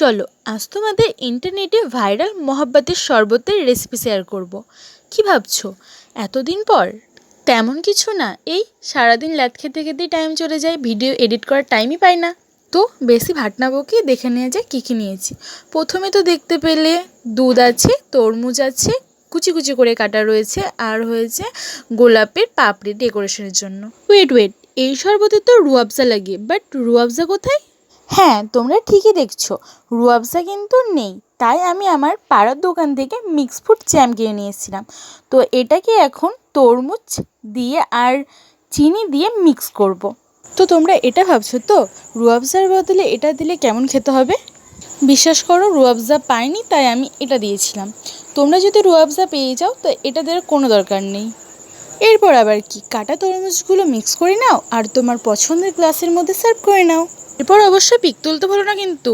চলো আজ তোমাদের ইন্টারনেটে ভাইরাল মহাব্বতের শরবতের রেসিপি শেয়ার করব। কি ভাবছো এতদিন পর? তেমন কিছু না, এই সারাদিন ল্যাদ খেতে খেতেই টাইম চলে যায়, ভিডিও এডিট করার টাইমই পাই না। তো বেশি ভাটনা বকি, দেখে নিয়ে যায় কী কী নিয়েছি। প্রথমে তো দেখতে পেলে দুধ আছে, তরমুজ আছে, কুচি কুচি করে কাটা রয়েছে, আর হয়েছে গোলাপের পাপড়ি ডেকোরেশনের জন্য। ওয়েট ওয়েট, এই শরবতে তো রুয়াবজা লাগে, বাট রুয়াবজা কোথায়? হ্যাঁ, তোমরা ঠিকই দেখছো, রুয়াবজা কিন্তু নেই। তাই আমি আমার পাড়ার দোকান থেকে মিক্স ফ্রুট জ্যাম কিনে নিয়েছিলাম। তো এটাকে এখন তরমুজ দিয়ে আর চিনি দিয়ে মিক্স করব। তো তোমরা এটা ভাবছো তো রুয়াবজার বদলে এটা দিলে কেমন খেতে হবে? বিশ্বাস করো, রুয়াবজা পাইনি তাই আমি এটা দিয়েছিলাম। তোমরা যদি রুয়াবজা পেয়ে যাও তো এটা দেওয়ার কোনো দরকার নেই। এরপর আবার কি, কাটা তরমুজগুলো মিক্স করে নাও আর তোমার পছন্দের গ্লাসের মধ্যে সার্ভ করে নাও। এরপর অবশ্যই পিক তুলতে ভুলো না কিন্তু।